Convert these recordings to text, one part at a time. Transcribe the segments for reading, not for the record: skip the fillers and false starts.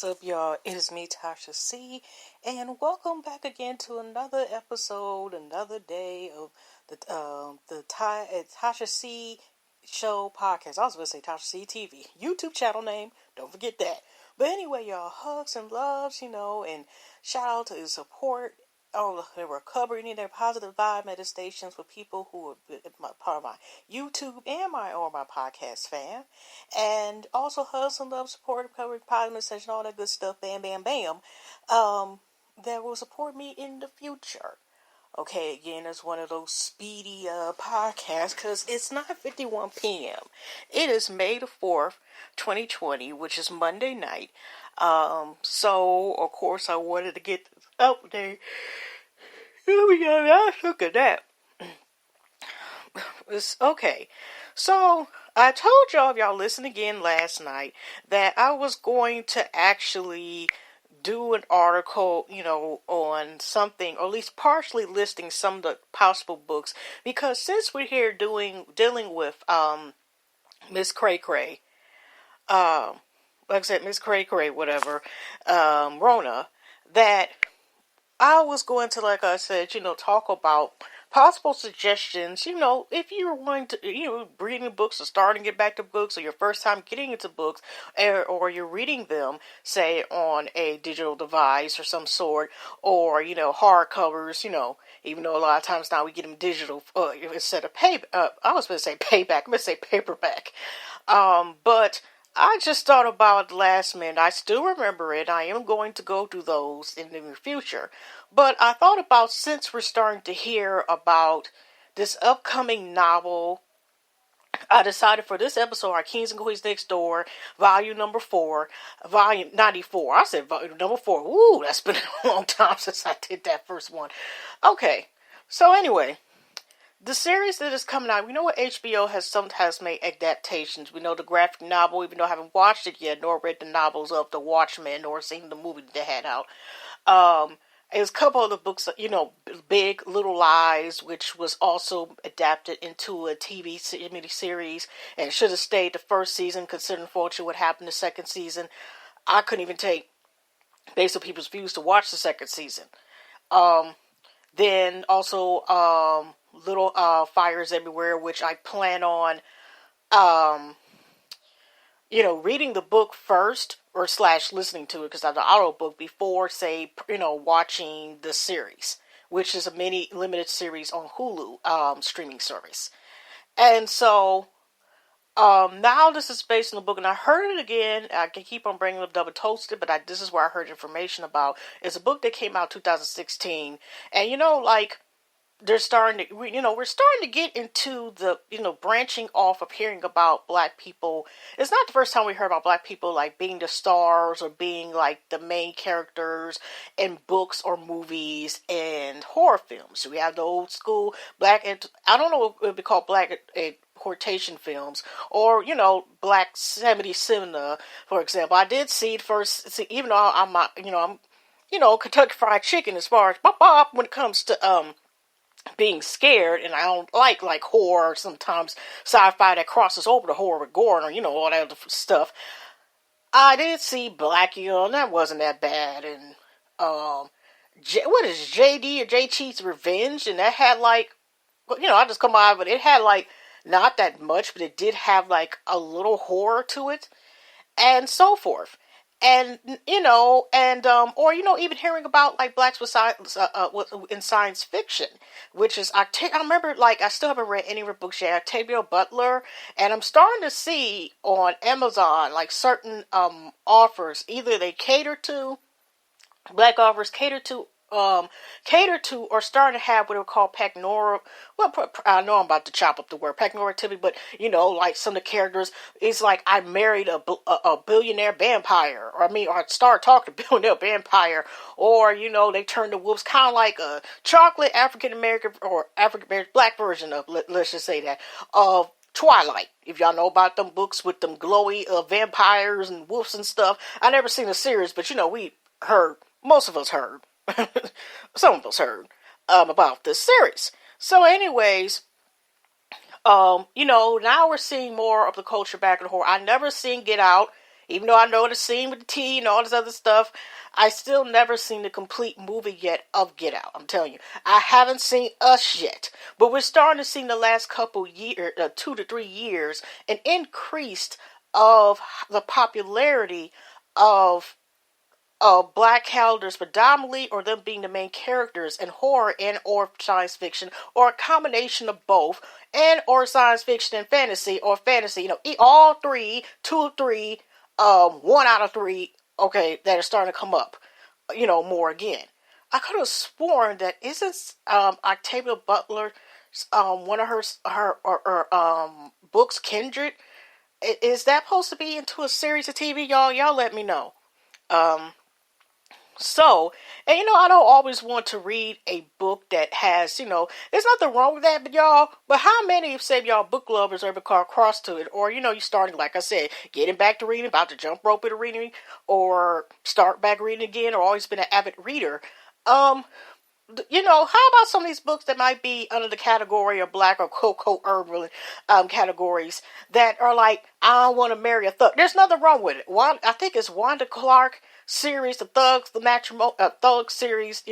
is up, y'all? It is me, Tasha C, and welcome back again to another episode, another day of the Tasha C Show podcast. I was going to say Tasha C TV YouTube channel name. Don't forget that. But anyway, y'all, hugs and loves, and shout out to the support. Oh, the recovery and their positive vibe meditations with people who are part of my YouTube and my podcast fan. And also hugs and love, support, recovery, positive meditation, all that good stuff, bam, bam, bam, that will support me in the future. Okay, again, it's one of those speedy podcasts because it's 9:51 p.m. It is May the 4th, 2020, which is Monday night. So, of course, I wanted to get this update. Here we go, let's look at that. Okay, so I told y'all, if y'all listened again last night, that I was going to actually do an article, on something, or at least partially listing some of the possible books, because since we're here dealing with Miss Cray Cray, like I said, Miss Cray Cray, whatever, Rona, that I was going to, like I said, talk about possible suggestions, if you're wanting to, reading books or starting to get back to books, or your first time getting into books, or you're reading them, say, on a digital device or some sort, or, hardcovers, even though a lot of times now we get them digital, instead of I was going to say payback, I'm going to say paperback, but I just thought about it last minute. I still remember it. I am going to go through those in the near future. But I thought about, since we're starting to hear about this upcoming novel, I decided for this episode, our Kings and Queens Next Door, volume number 4, volume 94. I said volume number 4. Ooh, that's been a long time since I did that first one. Okay, so anyway, the series that is coming out, we know what HBO has made adaptations. We know the graphic novel, even though I haven't watched it yet, nor read the novels of The Watchmen, nor seen the movie that they had out. There's a couple of the books, Big Little Lies, which was also adapted into a TV miniseries, and should have stayed the first season, considering unfortunately what happened the second season. I couldn't even take, based on people's views, to watch the second season. Then also, Little Fires Everywhere, which I plan on, reading the book first, or / listening to it, because I have the audio book, before, say, watching the series, which is a mini limited series on Hulu, streaming service. And so, now this is based on the book, and I heard it again. I can keep on bringing up Double Toasted, but this is where I heard information about. It's a book that came out 2016, and they're starting to, we're starting to get into the, branching off of hearing about black people. It's not the first time we heard about black people, like, being the stars, or being, like, the main characters in books or movies and horror films. We have the old school black, I don't know what it would be called, black exploitation films, or, black 70s cinema, for example. I did see it first, even though I'm Kentucky Fried Chicken as far as bop when it comes to, being scared, and I don't like horror, sometimes sci-fi that crosses over the horror with gore, or all that other stuff. I did see Blackie, and that wasn't that bad. And what is JD or JT's Revenge, and that had I just come out of it. It had not that much, but it did have a little horror to it, and so forth. And, or, even hearing about, blacks with in science fiction, which is, I remember, I still haven't read any of her books yet, Octavia Butler, and I'm starting to see on Amazon, certain, offers, either they black offers cater to, or starting to have what we call Pagnora. Well, I know I'm about to chop up the word Pagnorativity, but some of the characters, it's I married a billionaire vampire, or I started talking to a billionaire vampire, or they turn to wolves, kind of like a chocolate African American or African American black version of, let's just say that, of Twilight. If y'all know about them books with them glowy vampires and wolves and stuff. I never seen a series, but we heard, most of us heard. Some of us heard about this series. So anyways, now we're seeing more of the culture back in horror. I never seen Get Out, Even though I know the scene with the T and all this other stuff, I still never seen the complete movie yet of Get Out. I'm telling you, I haven't seen Us yet, but we're starting to see in the last couple years, 2 to 3 years, an increase of the popularity of black characters predominantly, or them being the main characters in horror and or science fiction, or a combination of both, and or science fiction and fantasy, or fantasy, all three, two or three, one out of three, okay, that are starting to come up, more again. I could have sworn that isn't Octavia Butler, one of her books, Kindred, is that supposed to be into a series of TV? Y'all let me know. Um, So, and I don't always want to read a book that has, there's nothing wrong with that, but how many of, say, y'all book lovers ever come across to it, or, you starting, like I said, getting back to reading, about to jump rope into reading, or start back reading again, or always been an avid reader, how about some of these books that might be under the category of black or quote urban categories that are like, I don't want to marry a thug. There's nothing wrong with it. I think it's Wanda Clark series, the Thug series,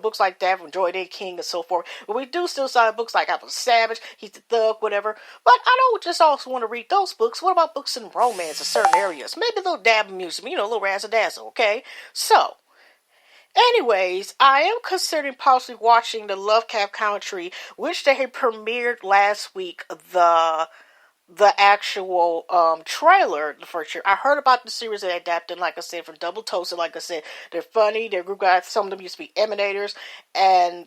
books like that from Joy Day King and so forth. But we do still sign books like I Was Savage, He's the Thug, whatever. But I don't just also want to read those books. What about books in romance in certain areas? Maybe a little dab of music, a little razzle-dazzle, okay? So, anyways, I am considering possibly watching the Lovecraft Country, which they had premiered last week, the actual trailer the first year. I heard about the series they adapted, like I said, from Double Toasted. Like I said, they're funny. They're group guys. Some of them used to be Emanators, and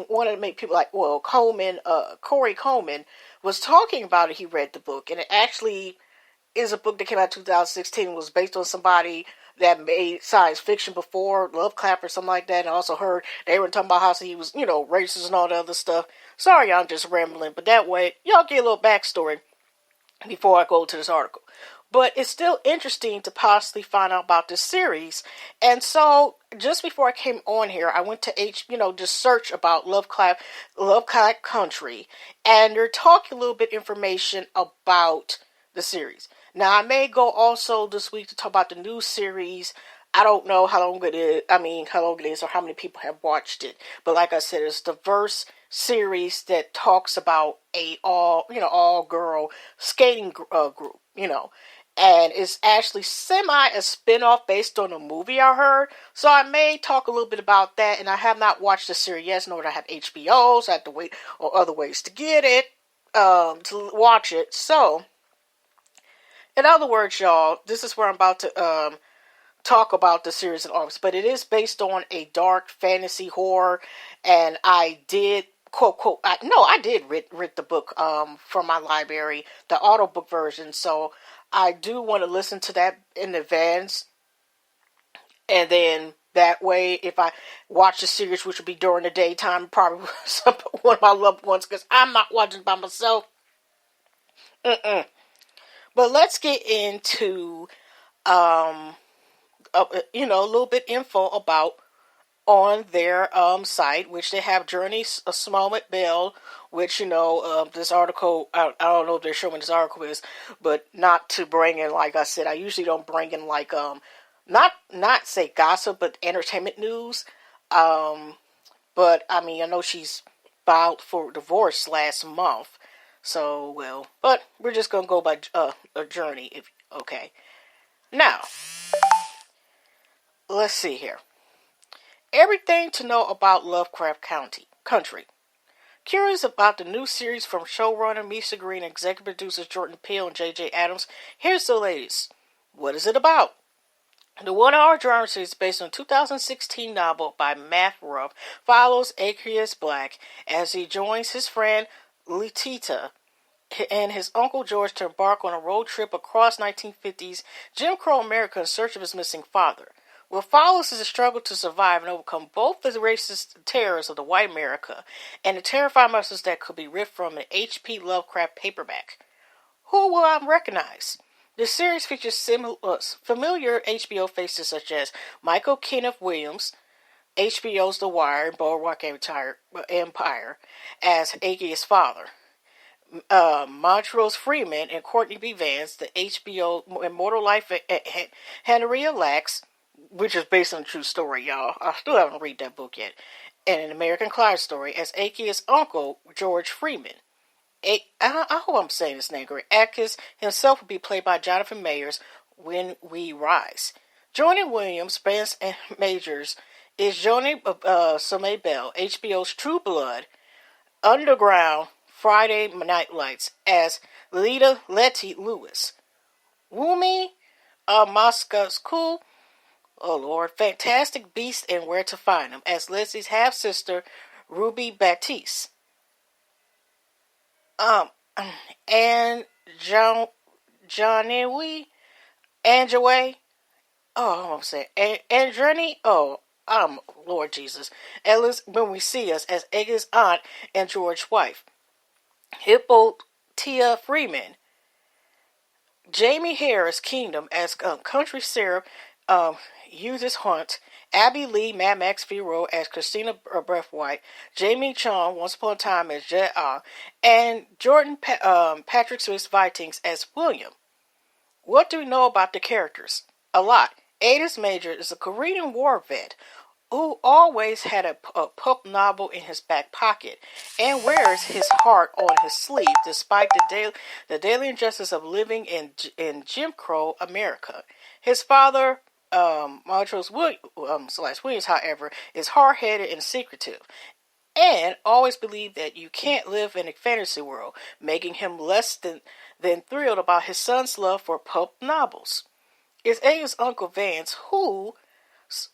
one of the main people, like Corey Coleman, was talking about it. He read the book, and it actually is a book that came out in 2016 and was based on somebody that made science fiction before, Lovecraft or something like that. And I also heard they were talking about how he was, racist and all the other stuff. Sorry, I'm just rambling, but that way, y'all get a little backstory before I go to this article. But it's still interesting to possibly find out about this series. And so, just before I came on here, I went to just search about Lovecraft Country, and they're talking a little bit information about the series. Now, I may go also this week to talk about the new series. I don't know how long it is. Or how many people have watched it. But like I said, it's a diverse series that talks about a all girl skating group. And it's actually a spin-off based on a movie I heard. So I may talk a little bit about that. And I have not watched the series yet, nor do I have HBO, so I have to wait or other ways to get it, to watch it. So, in other words, y'all, this is where I'm about to talk about the series in August. But it is based on a dark fantasy horror, and I did I did read the book from my library, the audiobook version. So I do want to listen to that in advance, and then that way, if I watch the series, which will be during the daytime, probably one of my loved ones, because I'm not watching by myself. But let's get into a little bit info about on their site, which they have Journey Smollett Bell, which this article, I don't know if they're showing this article is, but not to bring in, like I said, I usually don't bring in like not say gossip, but entertainment news. But I mean, I know she's filed for divorce last month. So, but we're just going to go by a Journey, okay. Now, let's see here. Everything to know about Lovecraft Country. Curious about the new series from showrunner Misa Green and executive producers Jordan Peele and J.J. Abrams, here's the latest. What is it about? The one-hour drama series based on a 2016 novel by Matt Ruff follows Aquarius Black as he joins his friend Letita and his uncle George to embark on a road trip across 1950s Jim Crow America in search of his missing father. What follows is a struggle to survive and overcome both the racist terrors of the white America and the terrifying messages that could be ripped from an H.P. Lovecraft paperback. Who will I recognize? The series features familiar HBO faces such as Michael Kenneth Williams, HBO's The Wire, and Boardwalk Empire, as Iggy's father. Montrose Freeman and Courtney B. Vance, the HBO Immortal Life of Henrietta Lacks, which is based on a true story, y'all. I still haven't read that book yet. And an American Clyde story as Akia's uncle, George Freeman. I hope I'm saying his name correct. Akis himself will be played by Jonathan Mayers when we rise. Joining Williams, Spence, and Majors is Joni Somé Bell, HBO's True Blood, Underground, Friday Night Lights as Lita Letty Lewis. Wumi Maskasku, oh Lord, Fantastic Beast and Where to Find Them as Leslie's half-sister, Ruby Baptiste. And Johnny Anjaway, oh, I'm saying, Andreni, Lord Jesus, Ellis, when we see us as Eggy's aunt and George's wife. Hippo Tia Freeman, Jamie Harris Kingdom as Country Sarah Eustace Hunt, Abby Lee Mad Max Firo as Christina Breathwaite, Jamie Chung Once Upon a Time as Jet and Jordan Patrick Swiss Vitings as William. What do we know about the characters? A lot. Adis Major is a Korean War vet who always had a pulp novel in his back pocket and wears his heart on his sleeve despite the daily injustice of living in Jim Crow America. His father, Montrose Williams, however, is hard-headed and secretive and always believed that you can't live in a fantasy world, making him less than thrilled about his son's love for pulp novels. It's A's Uncle Vance, who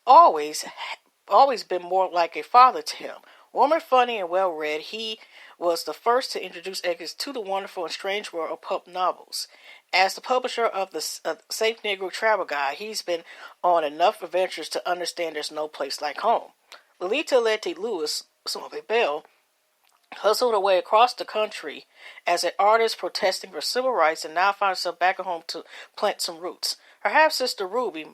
always been more like a father to him. Warm and funny and well-read, he was the first to introduce Eggers to the wonderful and strange world of pulp novels. As the publisher of the Safe Negro Travel Guide, he's been on enough adventures to understand there's no place like home. Lolita Letty Lewis, Bell, hustled her way across the country as an artist protesting for civil rights and now finds herself back at home to plant some roots. Her half-sister Ruby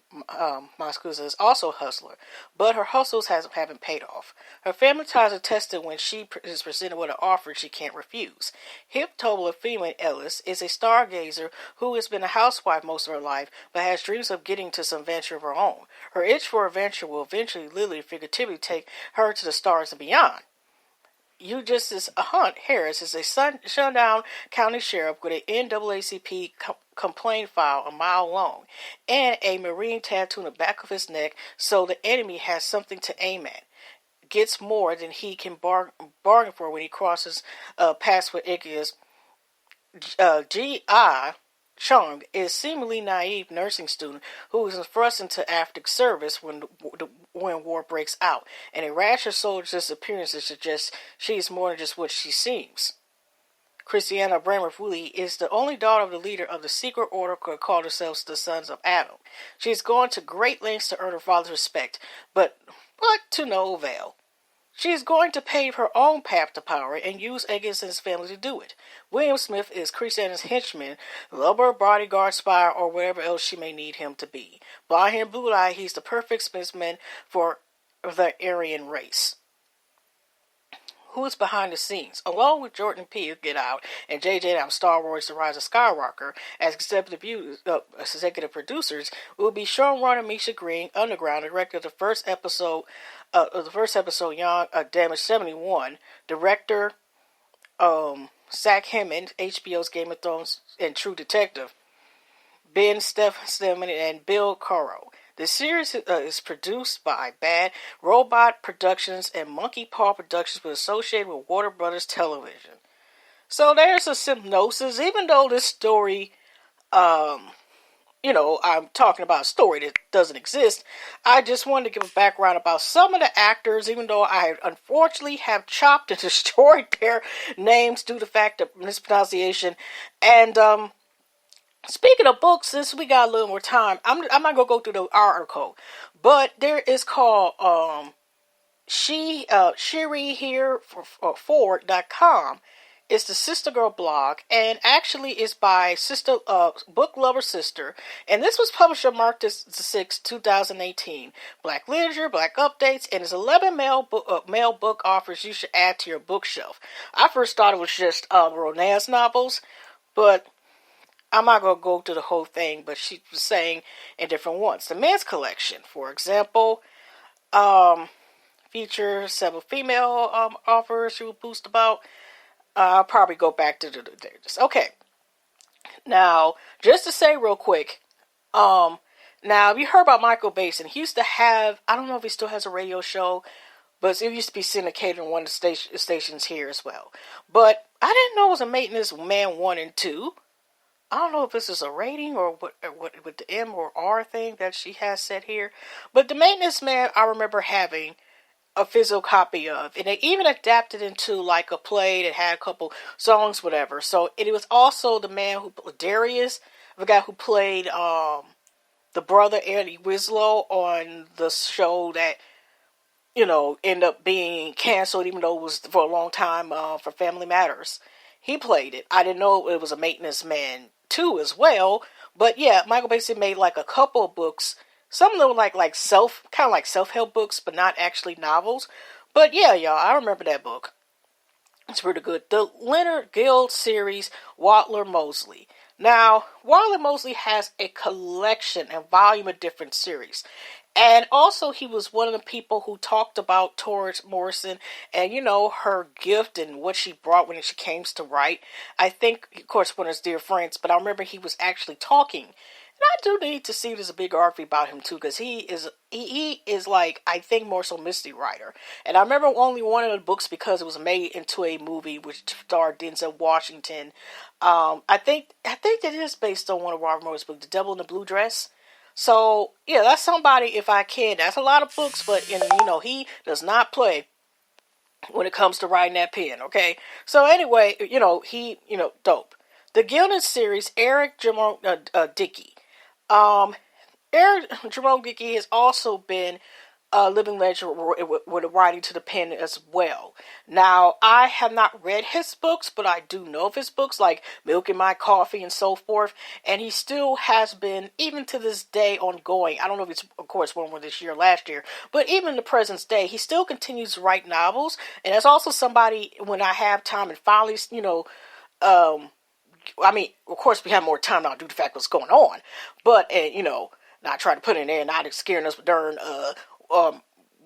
Mascuza is also a hustler, but her hustles haven't paid off. Her family ties are tested when she is presented with an offer she can't refuse. Hip Tobola Freeman Ellis is a stargazer who has been a housewife most of her life, but has dreams of getting to some venture of her own. Her itch for adventure will eventually literally figuratively take her to the stars and beyond. Eustace Hunt Harris is a Sundown County Sheriff with an NAACP complaint file a mile long and a Marine tattoo on the back of his neck so the enemy has something to aim at. Gets more than he can bargain for when he crosses paths with Iggy's G.I. Chung is seemingly naive nursing student who is thrust into active service when war breaks out, and a rash of soldiers' appearances suggests she is more than just what she seems. Christiana Bramer-Woolley is the only daughter of the leader of the secret order who called themselves the Sons of Adam. She has gone to great lengths to earn her father's respect, but to no avail. She is going to pave her own path to power and use Eggers and his family to do it. William Smith is Christiana's henchman, lover, bodyguard, spy, or whatever else she may need him to be. Blonde hair and blue eye, he's the perfect specimen for the Aryan race. Who's behind the scenes? Along with Jordan Peele, Get Out, and J.J. Abrams' Star Wars: The Rise of Skywalker, as executive producers, will be showrunner Misha Green, Underground, director of the first episode, Young Damage 71, director Zach Hemmond, HBO's Game of Thrones and True Detective, Ben Stephen and Bill Caro. The series is produced by Bad Robot Productions and Monkey Paw Productions, but associated with Warner Brothers Television. So there's a synopsis. Even though this story, I'm talking about a story that doesn't exist, I just wanted to give a background about some of the actors, even though I unfortunately have chopped and destroyed their names due to the fact of mispronunciation. And, speaking of books, since we got a little more time, I'm not going to go through the article, but there is called Shiri here for Ford.com is the Sister Girl blog, and actually is by sister book lover sister, and this was published on March 6, 2018. Black literature, black updates, and it's 11 male book offers you should add to your bookshelf. I first thought it was just romance novels, but I'm not going to go through the whole thing, but she was saying in different ones. The men's collection, for example, features several female offers she will boost about. I'll probably go back to this. Okay. Now, just to say real quick, now you heard about Michael Basin. He used to have, I don't know if he still has a radio show, but it used to be syndicated on one of the stations here as well. But I didn't know it was a Maintenance Man 1 and 2. I don't know if this is a rating or what with the M or R thing that she has said here. But the Maintenance Man, I remember having a physical copy of. And they even adapted into like a play that had a couple songs, whatever. So it was also the man who, Darius, the guy who played the brother Eddie Winslow on the show that, ended up being canceled, even though it was for a long time for Family Matters. He played it. I didn't know it was a Maintenance Man 2 as well. But yeah, Michael Basin made like a couple of books. Some of them were like self-help books, but not actually novels. But yeah, y'all, I remember that book. It's pretty good. The Leonard Guild series, Wadler Mosley. Now, Wadler Mosley has a collection and volume of different series. And also, he was one of the people who talked about Toni Morrison and, her gift and what she brought when she came to write. I think, of course, one of his dear friends, but I remember he was actually talking. And I do need to see there's a big article about him, too, because he is like, I think, more so mystery writer. And I remember only one of the books because it was made into a movie which starred Denzel Washington. I think that it is based on one of Robert Morris's books, The Devil in the Blue Dress. So, yeah, that's somebody, if I can. That's a lot of books, but, he does not play when it comes to writing that pen, okay? So, anyway, dope. The Gilded series, Eric Jerome Dickey. Eric Jerome Dickey has also been a living legend with writing to the pen as well. Now, I have not read his books, but I do know of his books, like Milk in My Coffee and so forth. And he still has been, even to this day, ongoing. I don't know if it's, of course, one more this year, last year. But even in the present day, he still continues to write novels. And that's also somebody, when I have time and finally, of course, we have more time now due to the fact what's going on. But, not trying to put in there, not scaring us with darn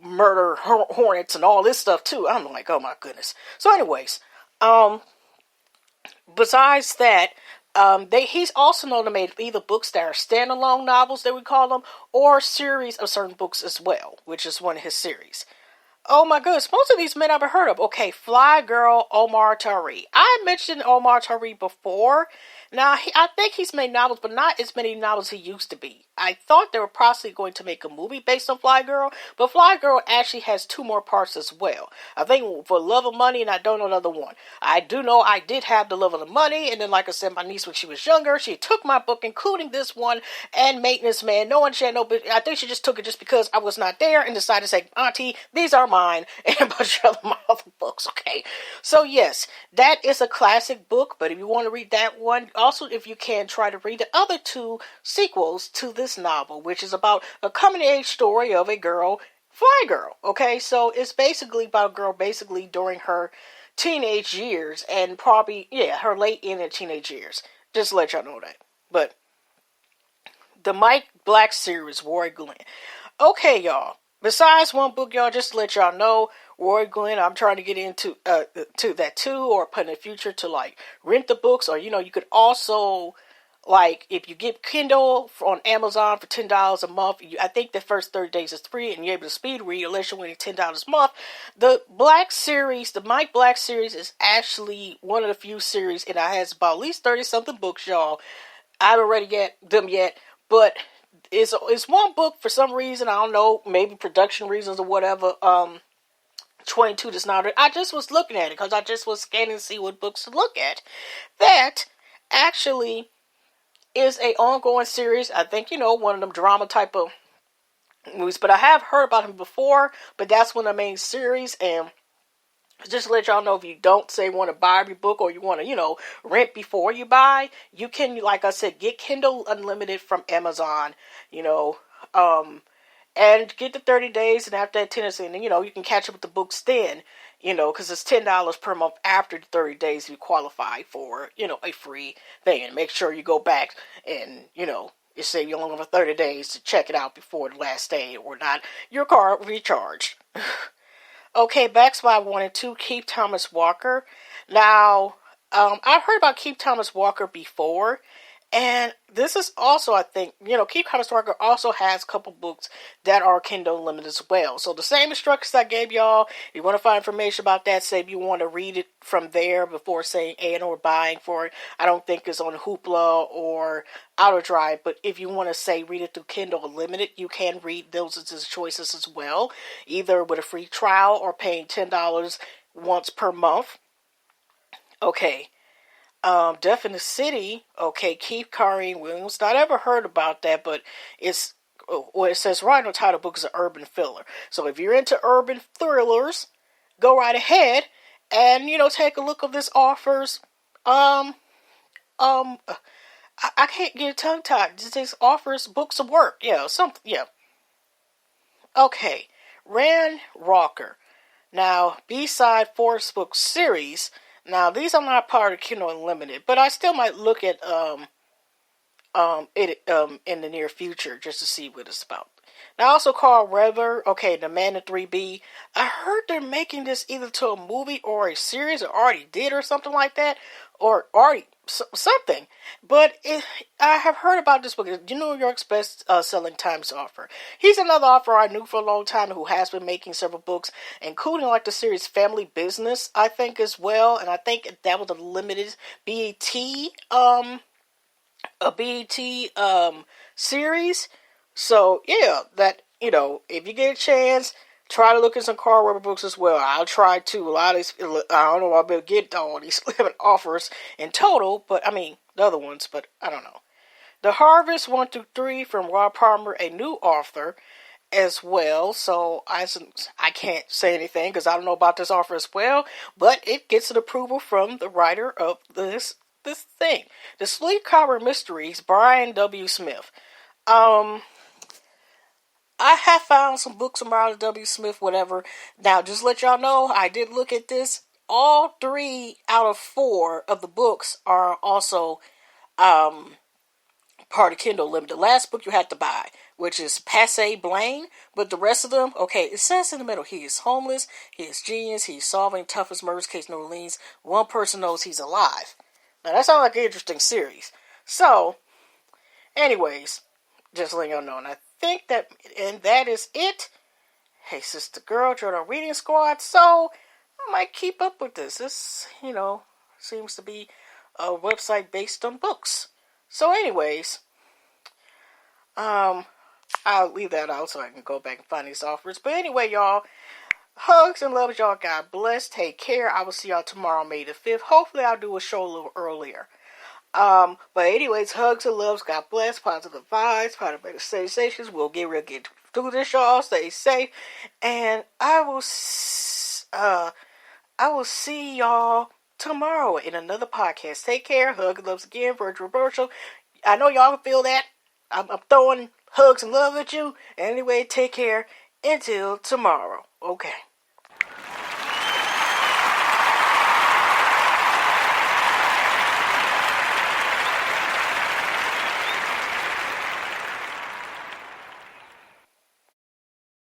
murder hornets and all this stuff too. I'm like, oh my goodness. So anyways, besides that, he's also known to make either books that are standalone novels, that we call them, or series of certain books as well, which is one of his series. Oh my goodness, most of these men I've heard of. Okay, Fly Girl, Omar Tariq. I mentioned Omar Tariq before. Now, I think he's made novels, but not as many novels he used to be. I thought they were possibly going to make a movie based on Fly Girl, but Fly Girl actually has 2 more parts as well. I think for Love of Money, and I don't know another one. I do know I did have The Love of the Money, and then like I said, my niece, when she was younger, she took my book, including this one, and Maintenance Man. No one should know, but I think she just took it just because I was not there, and decided to say, Auntie, these are mine, and a bunch of my other books, okay? So yes, that is a classic book, but if you want to read that one, also if you can, try to read the other 2 sequels to this novel, which is about a coming-of-age story of a girl, Fly Girl, okay? So it's basically about a girl basically during her teenage years, and probably, her late in her teenage years. Just to let y'all know that. But the Mike Black series, Roy Glenn. Okay, y'all. Besides one book, y'all, just to let y'all know, Roy Glenn, I'm trying to get into to that too, or put in the future to like rent the books, or you could also, like, if you get Kindle on Amazon for $10 a month, I think the first 30 days is free, and you're able to speed read unless you're winning $10 a month. The Black series, the Mike Black series, is actually one of the few series, and it has about at least 30-something books, y'all. I haven't read them yet, but it's one book for some reason, I don't know, maybe production reasons or whatever. 22 does not. I just was looking at it because I just was scanning to see what books to look at. That actually is a ongoing series. I think, one of them drama type of movies, but I have heard about him before, but that's one of the main series, and Just to let y'all know, if you don't say want to buy your book or you want to, rent before you buy, you can, like I said, get Kindle Unlimited from Amazon, you know, and get the 30 days, and after that 10 and you can catch up with the books then, because it's $10 per month after the 30 days you qualify for, a free thing. And make sure you go back and, you say you only have 30 days to check it out before the last day, or not your card recharged. Okay, back to what I wanted to. Keith Thomas Walker. Now, I've heard about Keith Thomas Walker before, and this is also, I think, Keith Thomas Walker also has a couple books that are Kindle Unlimited as well. So the same instructions I gave y'all, if you want to find information about that, say if you want to read it from there before saying and or buying for it, I don't think it's on Hoopla or Autodrive, but if you want to say read it through Kindle Unlimited, you can read those as choices as well, either with a free trial or paying $10 once per month. Okay. Deaf in the City, okay, Keith Careen Williams. Not ever heard about that, but it says right on the title book is an urban thriller. So if you're into urban thrillers, go right ahead and, take a look of this author's, I can't get a tongue tied. This offers books of work. Yeah. Okay. Rand Rocker. Now, B-side Forest book series. Now, these are not part of Kindle Unlimited, but I still might look at it in the near future just to see what it's about. Now, also called Rever, okay, The Man in 3B. I heard they're making this either to a movie or a series, or already did, or something like that, or already something. But I have heard about this book. New York's best selling Times author. He's another author I knew for a long time who has been making several books, including like the series Family Business, I think, as well. And I think that was a limited BET series. So yeah, that if you get a chance, try to look at some car rubber books as well. I'll try to. A lot of these, I don't know if I'll be able to get all these 11 offers in total, but I mean the other ones, but I don't know. The Harvest 1 through 3 from Rob Palmer, a new author as well. So I can't say anything because I don't know about this offer as well, but it gets an approval from the writer of this thing. The Sleep Collar Mysteries, Brian W. Smith. I have found some books from Brian W. Smith, whatever. Now, just let y'all know, I did look at this. All 3 out of 4 of the books are also part of Kindle Limited. The last book you had to buy, which is Passe Blaine, but the rest of them, okay, it says in the middle, he is homeless, he is genius, he's solving toughest murders case in New Orleans, one person knows he's alive. Now, that sounds like an interesting series. So, anyways, just letting y'all know, and I think that is it. Hey, sister girl, join our reading squad. So I might keep up with this. This, seems to be a website based on books. So, anyways, I'll leave that out so I can go back and find these offers. But anyway, y'all, hugs and loves, y'all. God bless. Take care. I will see y'all tomorrow, May the 5th. Hopefully, I'll do a show a little earlier. But anyways, hugs and loves, God bless, positive vibes, positive sensations. We'll get through this, y'all. Stay safe, and I will see y'all tomorrow in another podcast. Take care, hugs and loves again, virtual. I know y'all can feel that. I'm throwing hugs and love at you. Anyway, take care until tomorrow. Okay.